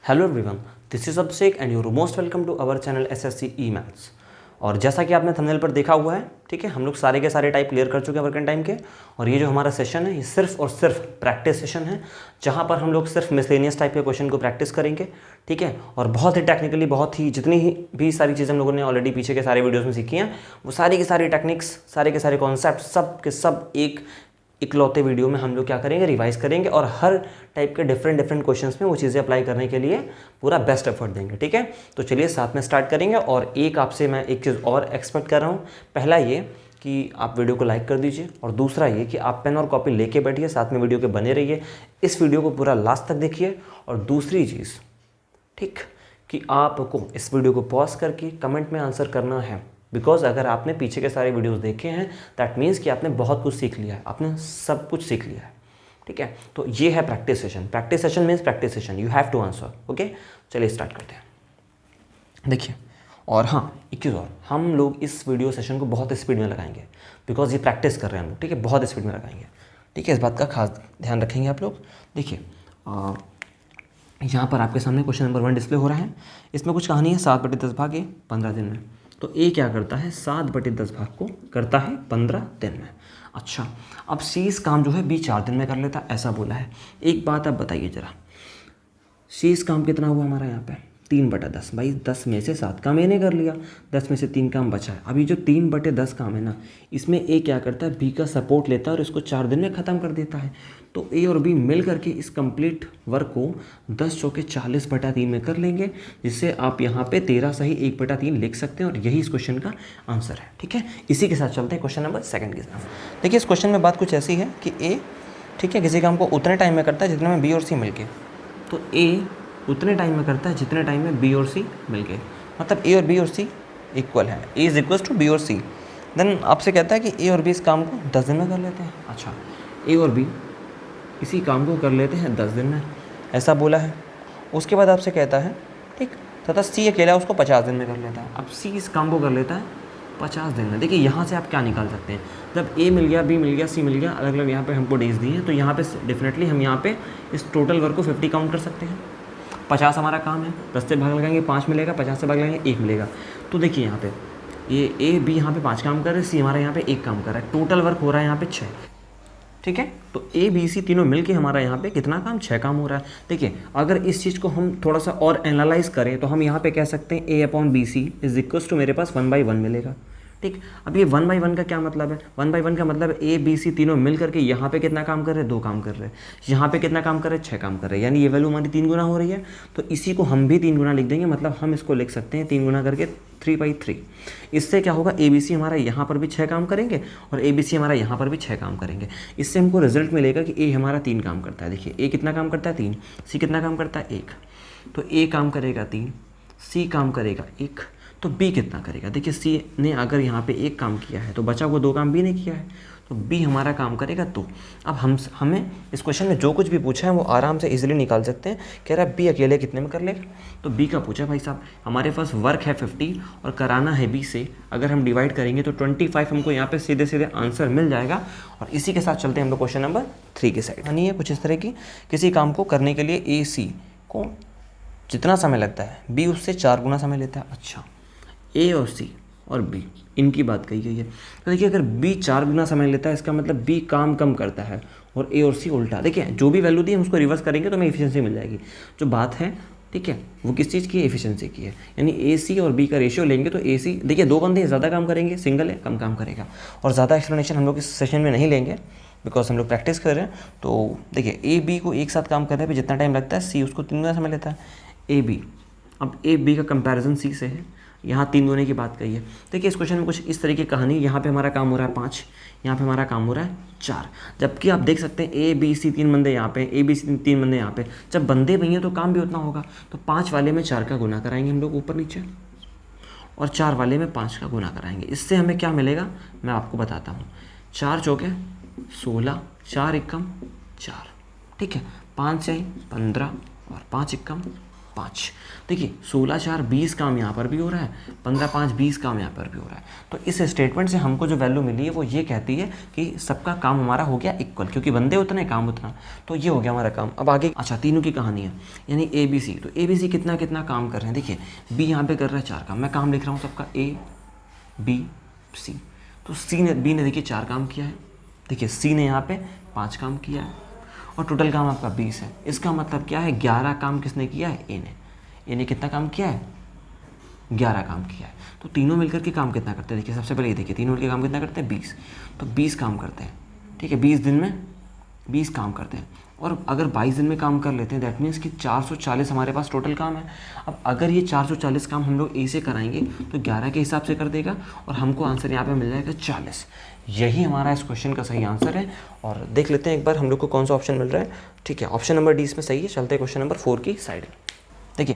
Hello everyone, this is Abhishek and your most welcome to our channel SSC E maths. और जैसा कि आपने thumbnail पर देखा हुआ है, ठीक है, हम लोग सारे के सारे टाइप क्लियर कर चुके हैं वर्क एंड टाइम के। और ये जो हमारा सेशन है ये सिर्फ और सिर्फ प्रैक्टिस सेशन है, जहाँ पर हम लोग सिर्फ मिसलेनियस टाइप के क्वेश्चन को प्रैक्टिस करेंगे, ठीक है। और बहुत ही टेक्निकली, बहुत ही जितनी ही भी सारी चीज़ें हम लोगों ने ऑलरेडी पीछे के सारे वीडियोज़ में सीखी हैं, वो सारी की सारी टेक्निक्स, सारे के सारे कॉन्सेप्ट सब के सब एक इकलौते वीडियो में हम लोग क्या करेंगे, रिवाइज करेंगे और हर टाइप के डिफरेंट क्वेश्चंस में वो चीज़ें अप्लाई करने के लिए पूरा बेस्ट एफर्ट देंगे, ठीक है। तो चलिए साथ में स्टार्ट करेंगे। और एक आपसे मैं एक चीज़ और एक्सपेक्ट कर रहा हूँ। पहला ये कि आप वीडियो को लाइक कर दीजिए, और दूसरा ये कि आप पेन और कॉपी लेके बैठिए, साथ में वीडियो के बने रहिए, इस वीडियो को पूरा लास्ट तक देखिए। और दूसरी चीज़, ठीक, कि आपको इस वीडियो को पॉज करके कमेंट में आंसर करना है, बिकॉज अगर आपने पीछे के सारे वीडियोस देखे हैं दैट मीन्स कि आपने बहुत कुछ सीख लिया है, आपने सब कुछ सीख लिया है, ठीक है। तो ये है practice session. Practice session means practice session, you have to answer, okay. चलिए स्टार्ट करते हैं। देखिए, और हाँ, एक चीज़ और, हम लोग इस वीडियो सेशन को बहुत स्पीड में लगाएंगे, बिकॉज ये प्रैक्टिस कर रहे हैं हम लोग, ठीक है, बहुत स्पीड में लगाएंगे, ठीक है। इस बात का खास ध्यान रखेंगे आप लोग। देखिए, यहाँ पर आपके सामने क्वेश्चन नंबर 1 डिस्प्ले हो रहा है। इसमें कुछ कहानी है, 7/10 भाग ए 15 दिन में। तो ए क्या करता है, 7/10 भाग को करता है 15 दिन में। अच्छा, अब सी इस काम जो है बी 4 दिन में कर लेता, ऐसा बोला है। एक बात आप बताइए ज़रा, सी इस काम कितना हुआ हमारा यहाँ पे, 3/10। भाई 10 में से 7 काम ए ने कर लिया, 10 में से 3 काम बचा है। अभी जो 3/10 काम है ना, इसमें ए क्या करता है, बी का सपोर्ट लेता है और इसको 4 दिन में ख़त्म कर देता है। तो ए और बी मिल करके इस कंप्लीट वर्क को 10 चौके 40/3 में कर लेंगे, जिससे आप यहाँ पे 13 सही 1/3 लिख सकते हैं। और यही इस क्वेश्चन का आंसर है, ठीक है। इसी के साथ चलते हैं क्वेश्चन नंबर 2 की तरफ। देखिए, इस क्वेश्चन में बात कुछ ऐसी है कि ए, ठीक है, किसी काम को उतने टाइम में करता है जितने में बी और सी मिल के। तो ए उतने टाइम में करता है जितने टाइम में बी और सी मिल गए, मतलब ए और बी और सी इक्वल है, ए इज इक्वल टू बी और सी। देन आपसे कहता है कि ए और बी इस काम को 10 दिन में कर लेते हैं। अच्छा, ए और बी इसी काम को कर लेते हैं 10 दिन में, ऐसा बोला है। उसके बाद आपसे कहता है, ठीक, तथा सी अकेला उसको 50 दिन में कर लेता है। अब सी इस काम को कर लेता है 50 दिन में। देखिए, यहाँ से आप क्या निकाल सकते हैं, जब ए मिल गया, बी मिल गया, सी मिल गया, अलग अलग यहाँ पे हमको डेज दिए हैं, तो यहाँ पे डेफिनेटली हम यहाँ पे इस टोटल वर्क को 50 काउंट कर सकते हैं। 50 हमारा काम है, 10 से भाग लगाएंगे 5 मिलेगा, 50 से भाग लगाएंगे 1 मिलेगा। तो देखिए यहाँ पे ये ए बी यहाँ पे 5 काम कर रहे हैं, सी हमारा यहाँ पे 1 काम कर रहा है, टोटल वर्क हो रहा है यहाँ पे 6, ठीक है। तो ए बी सी तीनों मिलके हमारा यहाँ पे कितना काम, 6 काम हो रहा है। देखिए, अगर इस चीज़ को हम थोड़ा सा और एनालाइज करें तो हम यहाँ पे कह सकते हैं A/BC इज इक्वल्स टू मेरे पास 1/1 मिलेगा, ठीक। अब ये 1/1 का क्या मतलब है, 1/1 का मतलब ए बी सी तीनों मिल करके यहाँ पे कितना काम कर रहे हैं, 2 काम कर रहे हैं, यहाँ पे कितना काम कर रहे हैं, 6 काम कर रहे हैं, यानी ये वैल्यू हमारी 3 गुना हो रही है। तो इसी को हम भी 3 गुना लिख देंगे, मतलब हम इसको लिख सकते हैं 3 गुना करके 3/3। इससे क्या होगा, ए बी सी हमारा यहाँ पर भी 6 काम करेंगे और ए बी सी हमारा यहाँ पर भी 6 काम करेंगे। इससे हमको रिजल्ट मिलेगा कि ए हमारा 3 काम करता है। देखिए, ए कितना काम करता है, 3, सी कितना काम करता है, 1। तो ए काम करेगा 3, सी काम करेगा 1, तो बी कितना करेगा। देखिए, सी ने अगर यहाँ पे 1 काम किया है तो बचा हुआ 2 काम बी ने किया है, तो बी हमारा काम करेगा 2। अब हमें इस क्वेश्चन में जो कुछ भी पूछा है वो आराम से इजीली निकाल सकते हैं। कह रहा है बी अकेले कितने में कर लेगा, तो बी का पूछा भाई साहब, हमारे पास वर्क है 50 और कराना है बी से। अगर हम डिवाइड करेंगे तो 25 हमको यहाँ पे सीधे सीधे आंसर मिल जाएगा। और इसी के साथ चलते हैं हम लोग क्वेश्चन नंबर 3 की साइड। यानी है कुछ इस तरह की, किसी काम को करने के लिए ए सी को जितना समय लगता है बी उससे 4 गुना समय लेता है। अच्छा, ए और सी और बी इनकी बात कही गई है। तो देखिए, अगर बी 4 गुना समय लेता है, इसका मतलब बी काम कम करता है और ए और सी उल्टा। देखिए, जो भी वैल्यू दी हम उसको रिवर्स करेंगे तो हमें एफिशिएंसी मिल जाएगी। जो बात है, ठीक है, वो किस चीज़ की, एफिशिएंसी की है। यानी ए सी और बी का रेशियो लेंगे तो ए सी, देखिए 2 बंदे ज़्यादा काम करेंगे, सिंगल है कम काम करेगा। और ज़्यादा एक्सप्लेनेशन हम लोग इस सेशन में नहीं लेंगे, बिकॉज हम लोग प्रैक्टिस कर रहे हैं। तो देखिए, ए बी को एक साथ काम करने पर जितना टाइम लगता है, सी उसको 3 गुना समय लेता है। ए बी, अब ए बी का कंपैरिजन सी से है, यहाँ 3 गुने की बात कही है। देखिए, इस क्वेश्चन में कुछ इस तरीके की कहानी, यहाँ पे हमारा काम हो रहा है 5, यहाँ पे हमारा काम हो रहा है 4। जबकि आप देख सकते हैं ए बी सी 3 बंदे यहाँ पे, ए बी सी 3 बंदे यहाँ पे। जब बंदे भैया तो काम भी उतना होगा। तो 5 वाले में 4 का गुना कराएंगे हम लोग ऊपर नीचे, और 4 वाले में 5 का गुना कराएंगे। इससे हमें क्या मिलेगा मैं आपको बताता हूँ। 4 चौके 16, 4 एकम 4, ठीक है, 5 6 15 और 5 एकम 5। देखिए 16 4 20 काम यहाँ पर भी हो रहा है, 15 5 20 काम यहाँ पर भी हो रहा है। तो इस स्टेटमेंट से हमको जो वैल्यू मिली है वो ये कहती है कि सबका काम हमारा हो गया इक्वल, क्योंकि बंदे उतने काम उतना, तो ये हो गया हमारा काम। अब आगे अच्छा तीनों की कहानी है, यानी ABC। तो ABC कितना कितना काम कर रहे हैं, देखिए B यहाँ पे कर रहा है 4 काम, मैं काम लिख रहा हूँ सबका ABC। तो B ने देखिए 4 काम किया है, देखिए C ने यहाँ पे 5 काम किया है, और टोटल काम आपका 20 है। इसका मतलब क्या है, 11 काम किसने किया है, A ने कितना काम किया है, 11 काम किया है। तो तीनों मिलकर के काम कितना करते हैं, देखिए सबसे पहले ये देखिए तीनों मिलकर काम कितना करते हैं, 20। तो 20 काम करते हैं, ठीक है, 20 दिन में 20 काम करते हैं। और अगर 22 दिन में काम कर लेते हैं, दैट मीन्स कि 440 हमारे पास टोटल काम है। अब अगर ये 440 काम हम लोग A से कराएंगे तो 11 के हिसाब से कर देगा, और हमको आंसर यहाँ पे मिल जाएगा 40। यही हमारा इस क्वेश्चन का सही आंसर है। और देख लेते हैं एक बार हम लोग को कौन सा ऑप्शन मिल रहा है। ठीक है, ऑप्शन नंबर D इसमें सही है। चलते हैं क्वेश्चन नंबर 4 की साइड। देखिए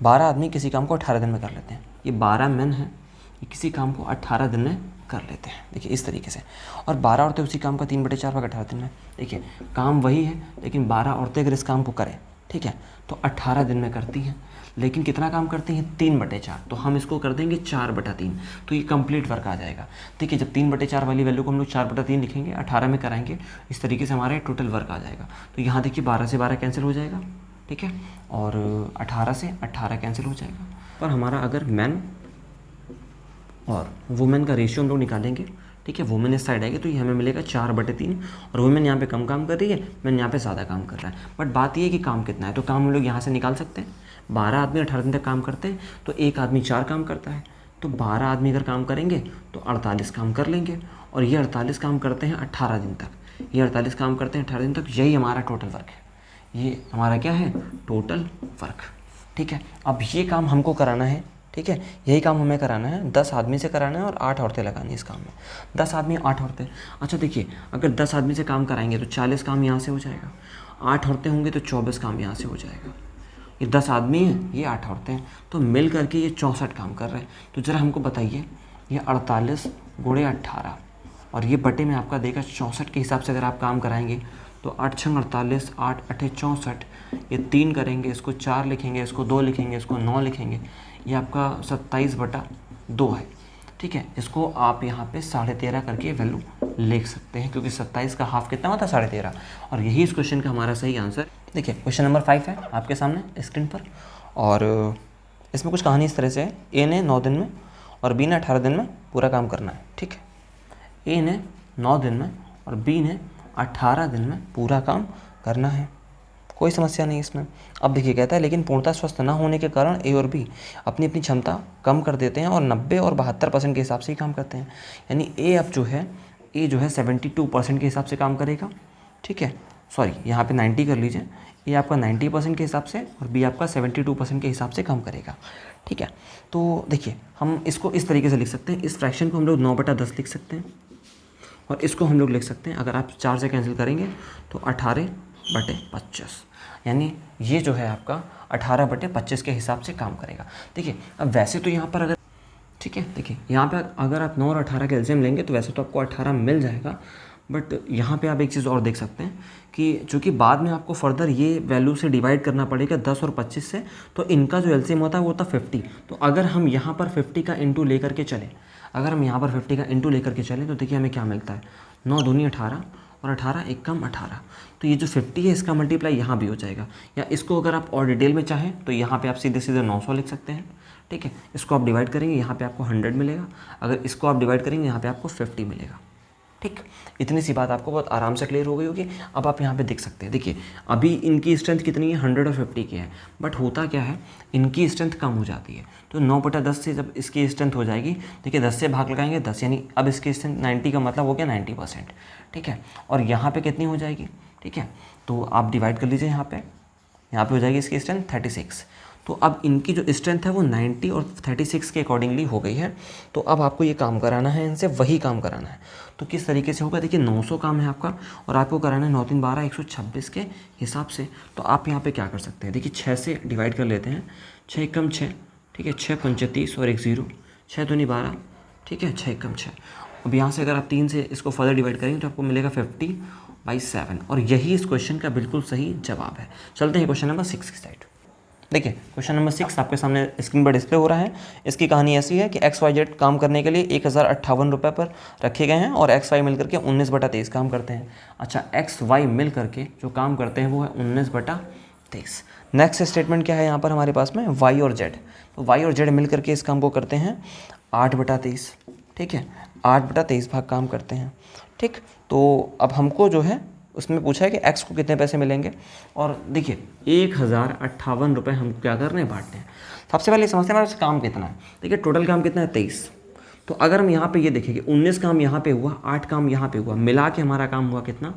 12 आदमी किसी काम को 18 दिन में कर लेते हैं। ये 12 मेन है, ये किसी काम को 18 दिन में कर लेते हैं, देखिए इस तरीके से। और 12 औरतें उसी काम का 3/4 भाग 18 दिन में। देखिए काम वही है, लेकिन 12 औरतें अगर इस काम को करें, ठीक है, तो 18 दिन में करती हैं। लेकिन कितना काम करती हैं, 3/4। तो हम इसको कर देंगे 4/3, तो ये कंप्लीट वर्क आ जाएगा। देखिए जब 3/4 वाली वैल्यू को हम लोग 4/3 लिखेंगे, 18 में कराएंगे, इस तरीके से हमारा टोटल वर्क आ जाएगा। तो यहाँ देखिए 12 से 12 कैंसिल हो जाएगा, ठीक है, और 18 से 18 कैंसिल हो जाएगा। पर हमारा अगर मैन और वुमेन का रेशियो हम लोग निकालेंगे, ठीक है, वुमेन इस साइड आएगी तो ये हमें मिलेगा 4/3, और वुमेन यहाँ पे कम काम कर रही है, मैन यहाँ पे ज़्यादा काम कर रहा है। बट बात ये है कि काम कितना है, तो काम हम लोग यहाँ से निकाल सकते हैं। 12 आदमी 18 दिन तक काम करते हैं, तो एक आदमी 4 काम करता है, तो 12 आदमी अगर काम करेंगे तो 48 काम कर लेंगे, और ये 48 काम करते हैं 18 दिन तक, ये 48 काम करते हैं 18 दिन तक। यही हमारा टोटल वर्क है, ये हमारा क्या है, टोटल वर्क। ठीक है, अब ये काम हमको कराना है, ठीक है, यही काम हमें कराना है, 10 आदमी से कराना है और 8 औरतें लगानी है इस काम में। 10 आदमी 8 औरतें। अच्छा देखिए अगर 10 आदमी से काम कराएंगे तो 40 काम यहाँ से हो जाएगा, 8 औरतें होंगे तो 24 काम यहाँ से हो जाएगा। ये 10 आदमी हैं, ये 8 औरतें हैं, तो मिल करके ये 64 काम कर रहे हैं। तो ज़रा हमको बताइए, ये 48 गुणे 18 और ये बटे में आपका देगा 64 के हिसाब से अगर आप काम कराएंगे तो 8 छंग 48, 8 अठे 64, ये 3 करेंगे, इसको 4 लिखेंगे, इसको 2 लिखेंगे, इसको 9 लिखेंगे, ये आपका 27/2 है। ठीक है, इसको आप यहाँ पे 13.5 करके वैल्यू लिख सकते हैं, क्योंकि 27 का हाफ कितना होता है, 13.5। और यही इस क्वेश्चन का हमारा सही आंसर। देखिए क्वेश्चन नंबर 5 है आपके सामने स्क्रीन पर, और इसमें कुछ कहानी इस तरह से है। ए ने 9 दिन में और बी ने 18 दिन में पूरा काम करना है। ठीक है, ए ने 9 दिन में और बी ने 18 दिन में पूरा काम करना है, कोई समस्या नहीं इसमें। अब देखिए कहता है, लेकिन पूर्णतः स्वस्थ न होने के कारण ए और बी अपनी अपनी क्षमता कम कर देते हैं और 90 और 72% के हिसाब से ही काम करते हैं। यानी ए अब जो है, ए जो है 72% के हिसाब से काम करेगा। ठीक है, सॉरी यहाँ पे 90 कर लीजिए, ए आपका 90% के हिसाब से और बी आपका 72% के हिसाब से काम करेगा। ठीक है, तो देखिए हम इसको इस तरीके से लिख सकते हैं, इस फ्रैक्शन को हम लोग 9/10 लिख सकते हैं, और इसको हम लोग लिख सकते हैं, अगर आप 4 से कैंसिल करेंगे तो 18/25, यानी ये जो है आपका 18/25 के हिसाब से काम करेगा। देखिए अब वैसे तो यहाँ पर अगर, ठीक है, देखिए यहाँ पे अगर आप 9 और 18 का एलसीएम लेंगे तो वैसे तो आपको 18 मिल जाएगा, बट यहाँ पे आप एक चीज़ और देख सकते हैं कि चूँकि बाद में आपको फर्दर ये वैल्यू से डिवाइड करना पड़ेगा 10 और 25 से, तो इनका जो एलसीएम होता है वो होता 50। तो अगर हम यहाँ पर 50 का इंटू लेकर के चलें, अगर हम यहाँ पर 50 का इंटू लेकर के चलें तो देखिए हमें क्या मिलता है, 9 दूनी 18 और 18 एक कम 18। तो ये जो 50 है इसका मल्टीप्लाई यहाँ भी हो जाएगा, या इसको अगर आप और डिटेल में चाहें तो यहाँ पे आप सीधे सीधे 900 लिख सकते हैं। ठीक है, इसको आप डिवाइड करेंगे यहाँ पे आपको 100 मिलेगा, अगर इसको आप डिवाइड करेंगे यहाँ पे आपको 50 मिलेगा। ठीक, इतनी सी बात आपको बहुत आराम से क्लियर हो गई होगी। अब आप यहाँ पे देख सकते हैं, देखिए अभी इनकी स्ट्रेंथ कितनी है, 100 और 50 की है, बट होता क्या है, इनकी स्ट्रेंथ कम हो जाती है। तो 9/10 से जब इसकी स्ट्रेंथ हो जाएगी, देखिए 10 से भाग लगाएंगे 10, यानी अब इसकी स्ट्रेंथ 90 का मतलब हो गया 90%। ठीक है, और यहाँ पे कितनी हो जाएगी, ठीक है, तो आप डिवाइड कर लीजिए, यहाँ पे हो जाएगी इसकी स्ट्रेंथ 36। तो अब इनकी जो स्ट्रेंथ है वो 90 और 36 के अकॉर्डिंगली हो गई है। तो अब आपको ये काम कराना है, इनसे वही काम कराना है। तो किस तरीके से होगा, देखिए 900 काम है आपका और आपको कराना है 9 3 12 126 के हिसाब से। तो आप यहाँ पे क्या कर सकते हैं, देखिए 6 से डिवाइड कर लेते हैं, 6 कम 6, ठीक है, 6 5 30 और 1 0, 6 दूनी 12, ठीक है, 6 कम 6। अब यहाँ से अगर आप 3 से इसको फर्दर डिवाइड करेंगे तो आपको मिलेगा 50/7, और यही इस क्वेश्चन का बिल्कुल सही जवाब है। चलते हैं क्वेश्चन नंबर 6 की साइड। देखिए क्वेश्चन नंबर 6 आपके सामने स्क्रीन पर डिस्प्ले हो रहा है। इसकी कहानी ऐसी है कि XYZ काम करने के लिए 1058 रुपये पर रखे गए हैं और XY मिल करके 19/23 काम करते हैं। अच्छा, XY मिल करके जो काम करते हैं वो है 19/23। नेक्स्ट स्टेटमेंट क्या है यहाँ पर हमारे पास में, Y और Z। तो Y और Z मिल करके इस काम को करते हैं 8/23। ठीक है, 8/23 भाग काम करते हैं। ठीक, तो अब हमको जो है उसमें पूछा है कि x को कितने पैसे मिलेंगे, और देखिए 1058 रुपये हम क्या कर रहे हैं, बांटते हैं। सबसे पहले समझते हैं हमारे पास काम कितना है। देखिए टोटल काम कितना है, 23। तो अगर हम यहाँ पे ये देखेंगे 19 काम यहाँ पे हुआ, 8 काम यहाँ पे हुआ, मिला के हमारा काम हुआ कितना,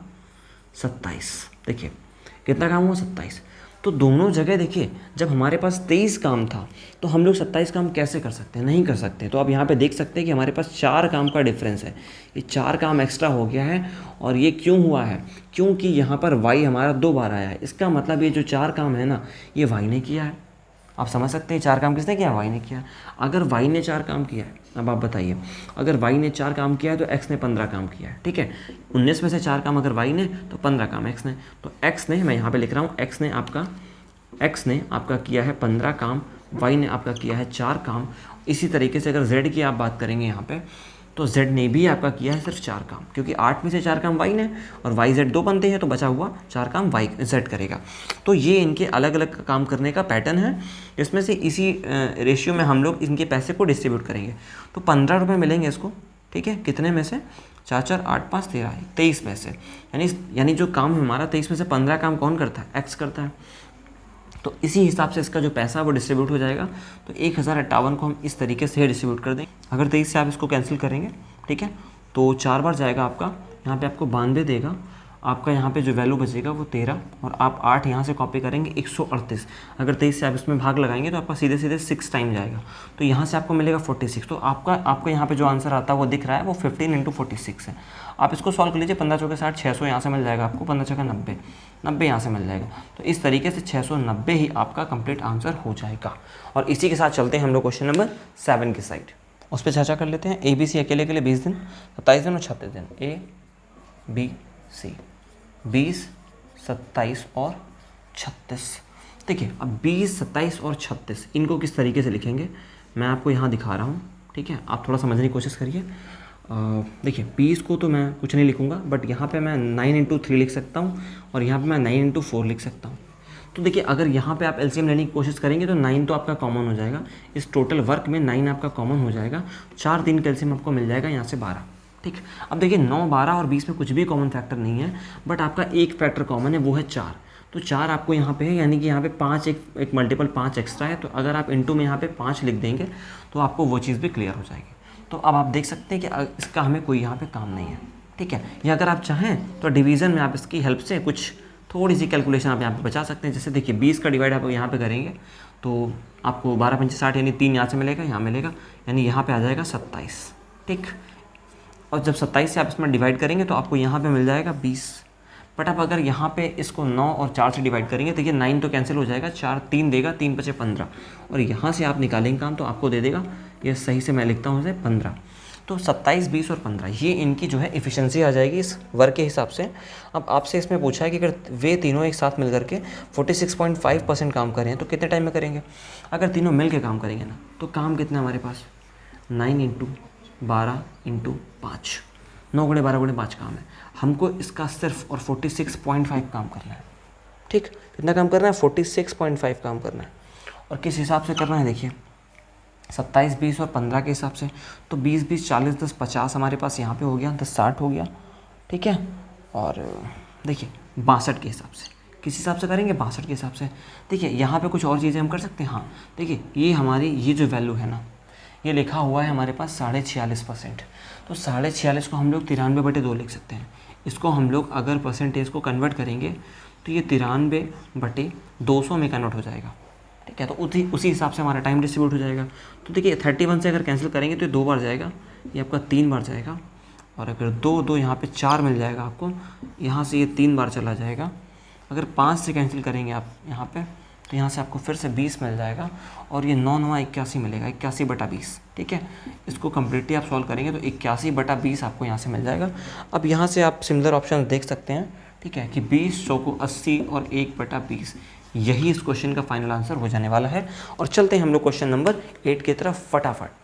27। देखिए कितना काम हुआ, 27। तो दोनों जगह देखिए जब हमारे पास 23 काम था तो हम लोग 27 काम कैसे कर सकते हैं, नहीं कर सकते। तो अब यहाँ पे देख सकते हैं कि हमारे पास 4 काम का डिफरेंस है, ये 4 काम एक्स्ट्रा हो गया है। और ये क्यों हुआ है, क्योंकि यहाँ पर y हमारा 2 बार आया है। इसका मतलब ये जो 4 काम है ना, ये y ने किया है। आप समझ सकते हैं 4 काम किसने किया, y ने किया। अगर y ने 4 काम किया है, अब आप बताइए, अगर y ने 4 काम किया है तो x ने 15 काम किया है। ठीक है, 19 में से 4 काम अगर y ने, तो 15 काम x ने। तो x ने, मैं यहाँ पे लिख रहा हूँ, x ने आपका किया है 15 काम, y ने आपका किया है 4 काम। इसी तरीके से अगर z की आप बात करेंगे यहाँ पे, तो z ने भी आपका किया है सिर्फ 4 काम, क्योंकि 8 में से 4 काम y ने और y z 2 बनते हैं, तो बचा हुआ 4 काम z करेगा। तो ये इनके अलग अलग काम करने का पैटर्न है, इसमें से इसी रेशियो में हम लोग इनके पैसे को डिस्ट्रीब्यूट करेंगे। तो 15 रुपये मिलेंगे इसको। ठीक है, कितने में से, 4 4 8 5 13, 23 पैसे। यानी जो काम हमारा 23 में से 15 काम कौन करता है, x करता है। तो इसी हिसाब से इसका जो पैसा वो डिस्ट्रीब्यूट हो जाएगा। तो 1058 को हम इस तरीके से डिस्ट्रीब्यूट कर देंगे। अगर 23 से आप इसको कैंसिल करेंगे, ठीक है, तो 4 बार जाएगा आपका, यहाँ पे आपको 92 देगा। आपका यहाँ पे जो वैल्यू बचेगा वो 13, और आप 8 यहाँ से कॉपी करेंगे 138। अगर 23 से आप इसमें भाग लगाएंगे तो आपका सीधे सीधे 6 टाइम जाएगा, तो यहाँ से आपको मिलेगा 46। तो आपका यहाँ पे जो आंसर आता है वो दिख रहा है, वो 15 × 46 है। आप इसको सॉल्व कर लीजिए, 15 चौके 60, 600 यहाँ से मिल जाएगा आपको, 15 चौके 90, 90 यहाँ से मिल जाएगा। तो इस तरीके से 690 ही आपका कंप्लीट आंसर हो जाएगा। और इसी के साथ चलते हैं हम लोग क्वेश्चन नंबर 7 की साइड, उस पर चर्चा कर लेते हैं। ABC अकेले के लिए 20 दिन, 27 दिन और 36 दिन। ABC 20, 27 और 36। देखिए अब 20, 27 और 36 इनको किस तरीके से लिखेंगे मैं आपको यहाँ दिखा रहा हूँ। ठीक है, आप थोड़ा समझने की कोशिश करिए। देखिए 20 को तो मैं कुछ नहीं लिखूँगा, बट यहाँ पे मैं 9 × 3 लिख सकता हूँ, और यहाँ पे मैं 9 × 4 लिख सकता हूँ। तो देखिए अगर यहाँ पे आप एलसीएम लेने की कोशिश करेंगे तो 9 तो आपका कॉमन हो जाएगा, इस टोटल वर्क में 9 आपका कॉमन हो जाएगा। 4 3 एलसीएम आपको मिल जाएगा यहाँ से 12। ठीक, अब देखिए 9, 12 और 20 में कुछ भी कॉमन फैक्टर नहीं है, बट आपका एक फैक्टर कॉमन है, वो है 4। तो 4 आपको यहाँ पे है, यानी कि यहाँ पे 5 एक मल्टीपल 5 एक्स्ट्रा है। तो अगर आप इनटू में यहाँ पे 5 लिख देंगे तो आपको वो चीज़ भी क्लियर हो जाएगी। तो अब आप देख सकते हैं कि इसका हमें कोई यहाँ पे काम नहीं है। ठीक है, या अगर आप चाहें तो डिवीज़न में आप इसकी हेल्प से कुछ थोड़ी सी कैलकुलेशन आप यहाँ पे बचा सकते हैं। जैसे देखिए 20 का डिवाइड आप यहाँ पे करेंगे तो आपको 12 × 5 = 60, यानी 3 यहाँ से मिलेगा, यहाँ मिलेगा, यानी यहाँ पे आ जाएगा 27। ठीक, और जब 27 से आप इसमें डिवाइड करेंगे तो आपको यहाँ पे मिल जाएगा 20। बट आप अगर यहाँ पे इसको 9 और 4 से डिवाइड करेंगे, देखिए 9 तो कैंसिल हो जाएगा, 4 3 देगा, 3 × 5 = 15, और यहाँ से आप निकालेंगे काम तो आपको दे देगा, ये सही से मैं लिखता हूँ इसे 15। तो 27, 20 और 15 ये इनकी जो है एफिशिएंसी आ जाएगी इस वर्क के हिसाब से। अब आपसे इसमें पूछा है कि अगर वे तीनों एक साथ मिल करके 46.5% काम करें तो कितने टाइम में करेंगे। अगर तीनों मिल के काम करेंगे ना, तो काम कितना हमारे पास, 9 × 12 × 5, 9 × 12 × 5 काम है। हमको इसका सिर्फ और 46.5 काम करना है। ठीक, कितना काम करना है, 46.5 काम करना है। और किस हिसाब से करना है, देखिए 27, 20 और 15 के हिसाब से। तो 20, 20, 40, 10, 50 हमारे पास यहाँ पे हो गया, 10, 60 हो गया। ठीक है, और देखिए 62 के हिसाब से, किस हिसाब से करेंगे, 62 के हिसाब से। देखिए यहाँ पे कुछ और चीज़ें हम कर सकते हैं। हाँ देखिए ये हमारी ये जो वैल्यू है ना, ये लिखा हुआ है हमारे पास 46.5%। तो 46.5 को हम लोग 93/2 लिख सकते हैं। इसको हम लोग अगर परसेंटेज को कन्वर्ट करेंगे तो ये 93/200 में कन्वर्ट हो जाएगा। ठीक है, तो उसी हिसाब से हमारा टाइम डिस्ट्रीब्यूट हो जाएगा। तो देखिए 31 से अगर कैंसिल करेंगे तो ये 2 बार जाएगा, ये आपका 3 बार जाएगा, और अगर 2 यहाँ पे 4 मिल जाएगा आपको, यहाँ से ये 3 बार चला जाएगा। अगर 5 से कैंसिल करेंगे आप यहाँ पे, तो यहाँ से आपको फिर से 20 मिल जाएगा, और ये 9 9 81 मिलेगा, 81/20। ठीक है, इसको कम्प्लीटली आप सॉल्व करेंगे तो 81/20 आपको यहाँ से मिल जाएगा। अब यहाँ से आप सिमिलर ऑप्शन देख सकते हैं। ठीक है, कि 20 100 को 80 और 1/20, यही इस क्वेश्चन का फाइनल आंसर हो जाने वाला है। और चलते हैं हम लोग क्वेश्चन नंबर 8 की तरफ फटाफट।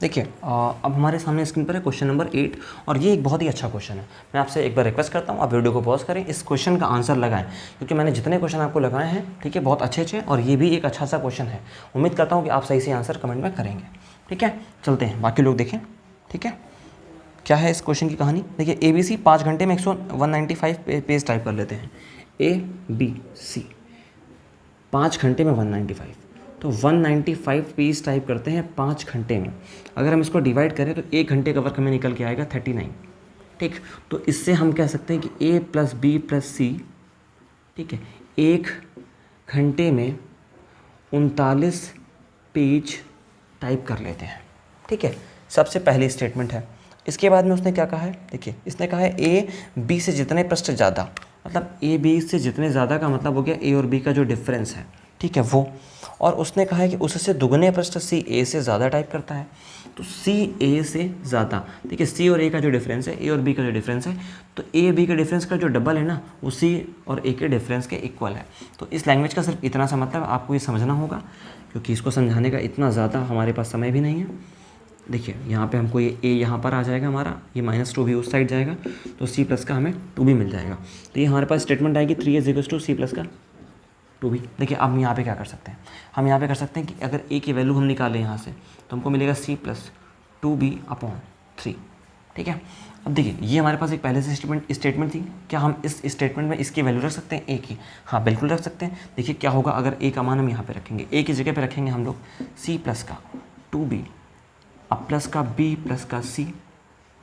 देखिए अब हमारे सामने स्क्रीन पर है क्वेश्चन नंबर 8 और ये एक बहुत ही अच्छा क्वेश्चन है। मैं आपसे एक बार रिक्वेस्ट करता हूँ, आप वीडियो को पॉज करें, इस क्वेश्चन का आंसर लगाएं, क्योंकि मैंने जितने क्वेश्चन आपको लगाए हैं, ठीक है, बहुत अच्छे अच्छे, और ये भी एक अच्छा सा क्वेश्चन है। उम्मीद करता हूँ कि आप सही से आंसर कमेंट में करेंगे। ठीक है, चलते हैं, बाकी लोग देखें। ठीक है, क्या है इस क्वेश्चन की कहानी। देखिए ABC 5 घंटे में 195 पेज टाइप कर लेते हैं। ABC 5 घंटे में 195, तो 195 पेज टाइप करते हैं 5 घंटे में। अगर हम इसको डिवाइड करें तो 1 घंटे का वर्क हमें निकल के आएगा 39। ठीक, तो इससे हम कह सकते हैं कि A + B + C, ठीक है, 1 घंटे में 39 पेज टाइप कर लेते हैं। ठीक है, सबसे पहली स्टेटमेंट है। इसके बाद में उसने क्या कहा है, देखिए इसने कहा है A B से जितने पृष्ठ ज़्यादा, मतलब A B से जितने ज़्यादा का मतलब हो गया A और B का जो डिफरेंस है, ठीक है, वो। और उसने कहा है कि उससे दुगने पृष्ठ C A से ज़्यादा टाइप करता है, तो C A से ज़्यादा। देखिए C और A का जो डिफरेंस है, A और B का जो डिफरेंस है, तो A B के डिफरेंस का जो डबल है ना, वो C और A के डिफरेंस के इक्वल है। तो इस लैंग्वेज का सिर्फ इतना सा मतलब आपको ये समझना होगा, क्योंकि इसको समझाने का इतना ज़्यादा हमारे पास समय भी नहीं है। देखिए यहाँ पे हमको ये A यहाँ पर आ जाएगा हमारा, ये -2 भी उस साइड जाएगा, तो C+ का हमें 2 भी मिल जाएगा। तो ये हमारे पास स्टेटमेंट आएगी 3 = C+ का 2 भी। देखिए अब हम यहाँ पे क्या कर सकते हैं, हम यहाँ पे कर सकते हैं कि अगर A की वैल्यू हम निकालें यहाँ से, तो हमको मिलेगा C + 2B/3। ठीक है, अब देखिए ये हमारे पास एक पहले से स्टेटमेंट थी। क्या हम इस स्टेटमेंट में इसकी वैल्यू रख सकते हैं A की? हाँ बिल्कुल रख सकते हैं। देखिए क्या होगा अगर A का मान हम यहाँ पे रखेंगे, A की जगह पे रखेंगे हम लोग C+ का 2B, अब प्लस का B + का C।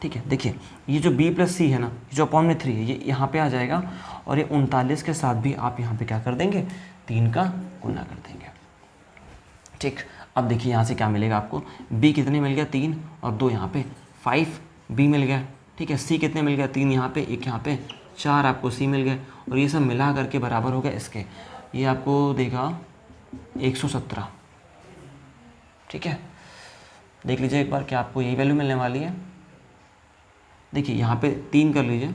ठीक है, देखिए ये जो B + C है ना, जो अपॉन में 3 है, ये यहाँ पे आ जाएगा, और ये 39 के साथ भी आप यहाँ पे क्या कर देंगे, 3 का गुना कर देंगे। ठीक, अब देखिए यहाँ से क्या मिलेगा आपको, B कितने मिल गया 3 और 2 यहाँ पे 5 B मिल गया। ठीक है, C कितने मिल गया 3 यहाँ पे, 1 यहाँ पे 4 आपको C मिल गए, और ये सब मिला करके बराबर हो गया इसके, ये आपको देगा 117। ठीक है, देख लीजिए एक बार क्या आपको यही वैल्यू मिलने वाली है। देखिए यहाँ पे 3 कर लीजिए,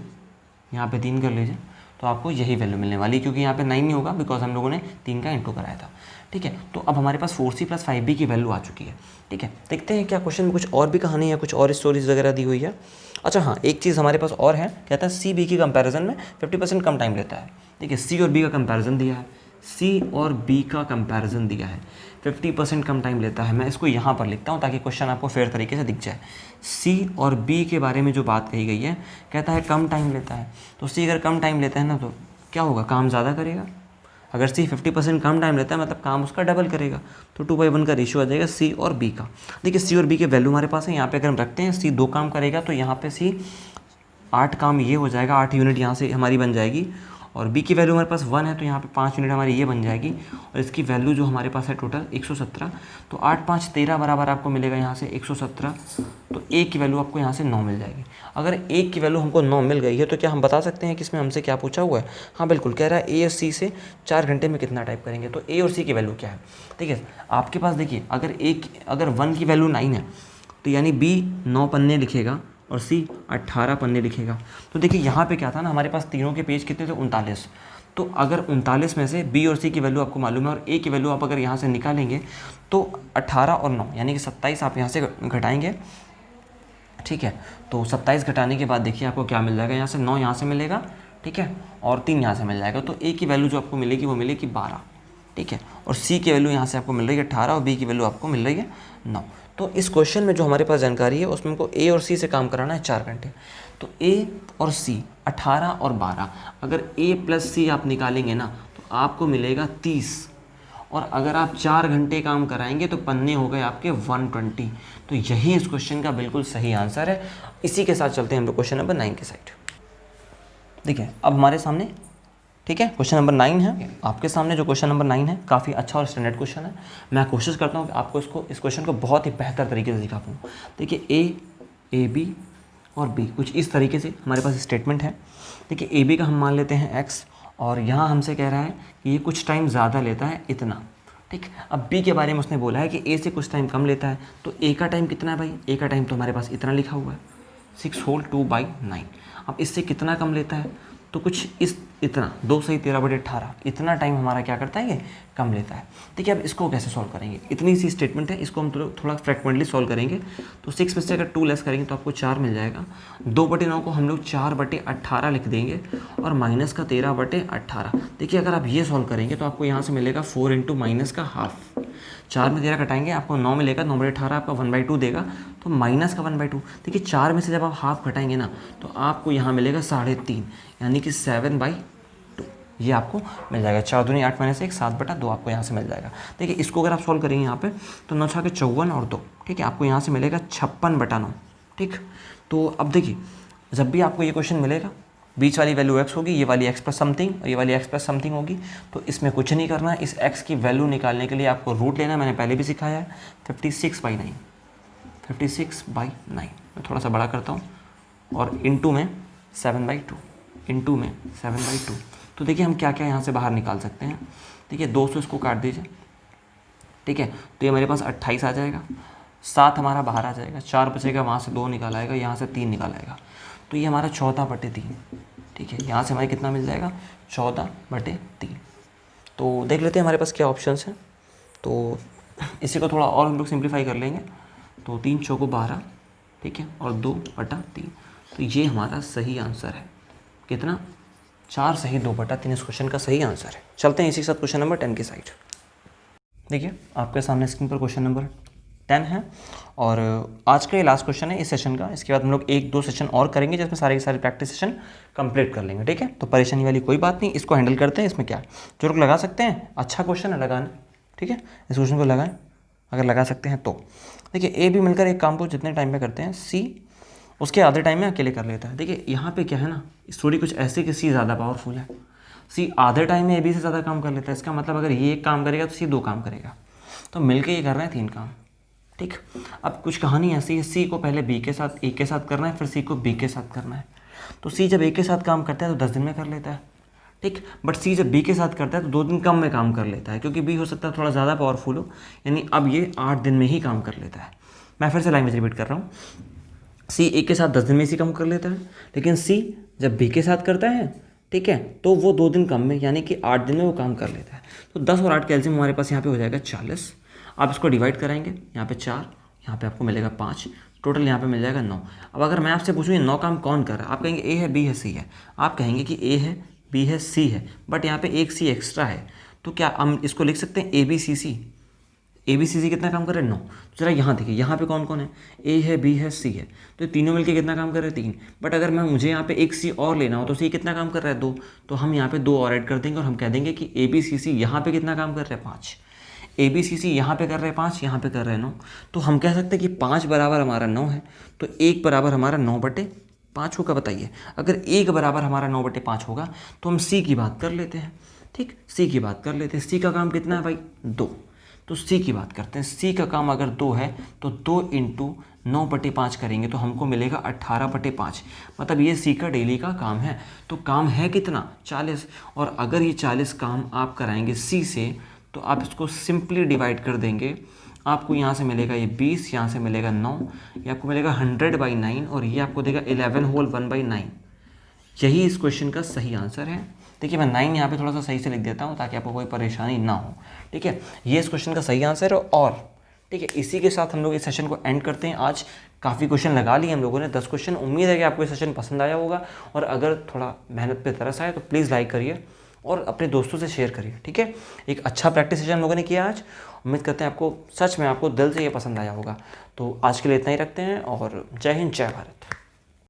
यहाँ पे 3 कर लीजिए, तो आपको यही वैल्यू मिलने वाली है, क्योंकि यहाँ पे 9 नहीं होगा, बिकॉज हम लोगों ने 3 का इंटू कराया था। ठीक है, तो अब हमारे पास 4C + 5B की वैल्यू आ चुकी है। ठीक है, देखते हैं क्या क्वेश्चन में कुछ और भी कहानी है, कुछ और स्टोरीज वगैरह दी हुई है। अच्छा हाँ, एक चीज़ हमारे पास और है, कहता है C B की कंपैरिजन में 50% कम टाइम लेता है। देखिए C और B का कंपैरिजन दिया है, C और B का कंपैरिजन दिया है, 50% कम टाइम लेता है। मैं इसको यहाँ पर लिखता हूँ ताकि क्वेश्चन आपको फेयर तरीके से दिख जाए। C और B के बारे में जो बात कही गई है, कहता है कम टाइम लेता है, तो C अगर कम टाइम लेता है ना, तो क्या होगा, काम ज़्यादा करेगा। अगर C 50% कम टाइम लेता है, मतलब काम उसका डबल करेगा, तो 2/1 का रेशियो आ जाएगा C और B का। देखिए C और B के वैल्यू हमारे पास है, यहाँ पे अगर हम रखते हैं C 2 काम करेगा, तो यहाँ पे C 8 काम ये हो जाएगा, 8 यूनिट यहाँ से हमारी बन जाएगी, और B की वैल्यू हमारे पास 1 है, तो यहाँ पे 5 यूनिट हमारी ये बन जाएगी, और इसकी वैल्यू जो हमारे पास है टोटल 117, तो 8 × 5 = 13 बराबर आपको मिलेगा यहाँ से 117, तो A की वैल्यू आपको यहाँ से 9 मिल जाएगी। अगर A की वैल्यू हमको 9 मिल गई है, तो क्या हम बता सकते हैं कि इसमें हमसे क्या पूछा हुआ है? हाँ बिल्कुल, कह रहा है A और C से 4 घंटे में कितना टाइप करेंगे, तो A और C की वैल्यू क्या है। ठीक है, आपके पास देखिए अगर 1 की वैल्यू 9 है, तो यानी B 9 पन्ने लिखेगा और C 18 पन्ने लिखेगा। तो देखिए यहाँ पे क्या था ना, हमारे पास तीनों के पेज कितने थे, 39। तो अगर 39 में से B और C की वैल्यू आपको मालूम है, और A की वैल्यू आप अगर यहाँ से निकालेंगे, तो 18 और 9 यानी कि 27 आप यहाँ से घटाएंगे। ठीक है, तो 27 घटाने के बाद देखिए आपको क्या मिल जाएगा, यहाँ से 9 यहाँ से मिलेगा, ठीक है, और 3 यहाँ से मिल जाएगा, तो A की वैल्यू जो आपको मिलेगी वो मिलेगी 12। ठीक है, और C की वैल्यू यहाँ से आपको मिल रही है 18 और B की वैल्यू आपको मिल रही है 9। तो इस क्वेश्चन में जो हमारे पास जानकारी है, उसमें हमको A और C से काम कराना है 4 घंटे। तो A और C 18 और 12, अगर A + C आप निकालेंगे ना, तो आपको मिलेगा 30, और अगर आप 4 घंटे काम कराएंगे तो पन्ने हो गए आपके 120। तो यही इस क्वेश्चन का बिल्कुल सही आंसर है। इसी के साथ चलते हैं हम लोग क्वेश्चन नंबर 9 के साइड। देखिए अब हमारे सामने, ठीक है, क्वेश्चन नंबर 9 है आपके सामने। जो क्वेश्चन नंबर 9 है काफ़ी अच्छा और स्टैंडर्ड क्वेश्चन है। मैं कोशिश करता हूँ कि आपको इस क्वेश्चन को बहुत ही बेहतर तरीके से दिखा पाऊँ। देखिए A B और B कुछ इस तरीके से हमारे पास स्टेटमेंट है। देखिए AB का हम मान लेते हैं X, और यहाँ हमसे कह रहा है कि ये कुछ टाइम ज़्यादा लेता है इतना। ठीक, अब B के बारे में उसने बोला है कि A से कुछ टाइम कम लेता है, तो A का टाइम कितना है भाई, A का टाइम तो हमारे पास इतना लिखा हुआ है 6 होल 2/9। अब इससे कितना कम लेता है, तो कुछ इस इतना 2 सही 13/18 इतना टाइम हमारा क्या करता है, ये कम लेता है। देखिए अब इसको कैसे सॉल्व करेंगे, इतनी सी स्टेटमेंट है, इसको हम थोड़ा फ्रिक्वेंटली सॉल्व करेंगे। तो 6 में से अगर 2 लेस करेंगे तो आपको 4 मिल जाएगा। 2/9 को हम लोग 4/18 लिख देंगे और माइनस का 13/18। देखिए अगर आप ये सॉल्व करेंगे तो आपको यहाँ से मिलेगा 4 इंटू माइनस का हाफ। 4 में 13 घटाएंगे आपको 9 मिलेगा, 9/18 आपका 1/2 देगा, तो माइनस का 1/2। देखिए 4 में से जब आप हाफ घटाएंगे ना तो आपको यहाँ मिलेगा 3.5, यानी कि 7/2 ये आपको मिल जाएगा। 4 दूनी 8 माइनस 1 7/2 आपको यहाँ से मिल जाएगा। देखिए इसको अगर आप सॉल्व करेंगे यहाँ पे तो 9 छके 54 और 2, ठीक है, आपको यहाँ से मिलेगा 56/9। ठीक, तो अब देखिए जब भी आपको ये क्वेश्चन मिलेगा बीच वाली वैल्यू x होगी, ये वाली x प्लस समथिंग और ये वाली x प्लस समथिंग होगी, तो इसमें कुछ नहीं करना है। इस x की वैल्यू निकालने के लिए आपको रूट लेना है, मैंने पहले भी सिखाया है। 56/9 मैं थोड़ा सा बड़ा करता हूँ और इंटू में 7/2 तो देखिए हम क्या क्या यहाँ से बाहर निकाल सकते हैं। देखिए 200 इसको काट दीजिए, ठीक है, तो ये मेरे पास 28 आ जाएगा, 7 हमारा बाहर आ जाएगा, 4 बचेगा, वहाँ से 2 निकाल आएगा, यहाँ से 3 निकाल आएगा, तो ये हमारा 14/3, ठीक है, यहाँ से हमें कितना मिल जाएगा 14/3। तो देख लेते हैं हमारे पास क्या ऑप्शंस हैं। तो इसी को थोड़ा और हम लोग सिंप्लीफाई कर लेंगे, तो 3 चौको 12, ठीक है, और 2/3, तो ये हमारा सही आंसर है। कितना, 4 सही 2/3 इस क्वेश्चन का सही आंसर है। चलते हैं इसी के साथ क्वेश्चन नंबर 10 की साइड। देखिए आपके सामने स्क्रीन पर क्वेश्चन नंबर 10 है और आज का ये लास्ट क्वेश्चन है इस सेशन का। इसके बाद हम लोग 1-2 सेशन और करेंगे जिसमें सारे के सारे प्रैक्टिस सेशन कंप्लीट कर लेंगे, ठीक है। तो परेशानी वाली कोई बात नहीं, इसको हैंडल करते हैं। इसमें क्या जो लोग लगा सकते हैं, अच्छा क्वेश्चन है, लगाना, ठीक है, इस क्वेश्चन को लगाएं अगर लगा सकते हैं तो। देखिए ए बी मिलकर एक काम को जितने टाइम में करते हैं, सी उसके आधे टाइम में अकेले कर लेता है। देखिए यहाँ पे क्या है ना, स्टोरी कुछ ऐसी कि सी ज़्यादा पावरफुल है, सी आधे टाइम में ए बी से ज़्यादा काम कर लेता है। इसका मतलब अगर ये एक काम करेगा तो सी 2 काम करेगा, तो मिलके ये कर रहे हैं 3 काम, ठीक। अब कुछ कहानी ऐसी है, सी को पहले बी के साथ ए के साथ करना है, फिर सी को बी के साथ करना है। तो सी जब ए के साथ काम करता है तो 10 दिन में कर लेता है, ठीक। बट सी जब बी के साथ करता है तो 2 दिन कम में काम कर लेता है, क्योंकि बी हो सकता है थोड़ा ज़्यादा पावरफुल हो, यानी अब ये 8 दिन में ही काम कर लेता है। मैं फिर से लैंग्वेज रिपीट कर रहा हूँ, सी ए के साथ 10 दिन में इसी काम कर लेता है, लेकिन सी जब बी के साथ करता है, ठीक है, तो वो 2 दिन कम में, यानी कि 8 दिन में वो काम कर लेता है। तो 10 और 8 कैल्सियम हमारे पास यहाँ पे हो जाएगा 40। आप इसको डिवाइड कराएंगे, यहाँ पे 4, यहाँ पे आपको मिलेगा 5, टोटल यहाँ पे मिल जाएगा 9। अब अगर मैं आपसे पूछूँ ये 9 काम कौन कर रहा है, आप कहेंगे ए है, बी है, सी है। आप कहेंगे कि ए है, बी है, सी है, बट यहाँ पे एक सी एक्स्ट्रा है, तो क्या हम इसको लिख सकते हैं A B C C. A B C सी कितना काम कर रहे हैं 9। तो जरा यहाँ देखिए, यहाँ पे कौन कौन है, ए है, बी है, सी है, तो ये तीनों मिलके कितना काम कर रहे हैं 3। बट अगर मुझे यहाँ पे एक सी और लेना हो तो सी कितना काम कर रहा है 2, तो हम यहाँ पे 2 और ऐड कर देंगे और हम कह देंगे कि ए बी सी सी यहाँ पे कितना काम कर रहे हैं 5, ए बी सी सी यहाँ पे कर रहे हैं 5, यहाँ पे कर रहे हैं 9। तो हम कह सकते हैं कि 5 बराबर हमारा 9 है, तो 1 बराबर हमारा 9/5 होगा। बताइए अगर 1 बराबर हमारा 9/5 होगा तो हम सी की बात कर लेते हैं, ठीक, सी की बात कर लेते हैं। सी का काम कितना है भाई 2, तो सी की बात करते हैं। सी का काम अगर 2 है तो 2 इंटू 9/5 करेंगे तो हमको मिलेगा 18/5, मतलब ये सी का डेली का काम है। तो काम है कितना 40, और अगर ये 40 काम आप कराएंगे सी से तो आप इसको सिंपली डिवाइड कर देंगे, आपको यहाँ से मिलेगा ये 20, यहाँ से मिलेगा 9, ये आपको मिलेगा 100/9 और ये आपको देगा 11 होल 1/9। यही इस क्वेश्चन का सही आंसर है। देखिए मैं 9 यहाँ पे थोड़ा सा सही से लिख देता हूँ ताकि आपको कोई परेशानी ना हो, ठीक है। ये इस क्वेश्चन का सही आंसर है। और ठीक है, इसी के साथ हम लोग इस सेशन को एंड करते हैं। आज काफ़ी क्वेश्चन लगा लिए हम लोगों ने, 10 क्वेश्चन। उम्मीद है कि आपको ये सेशन पसंद आया होगा, और अगर थोड़ा मेहनत पे तरस आए तो प्लीज़ लाइक करिए और अपने दोस्तों से शेयर करिए, ठीक है। एक अच्छा प्रैक्टिस सेशन हम लोगों ने किया आज। उम्मीद करते हैं आपको सच में आपको दिल से ये पसंद आया होगा। तो आज के लिए इतना ही रखते हैं और जय हिंद, जय भारत।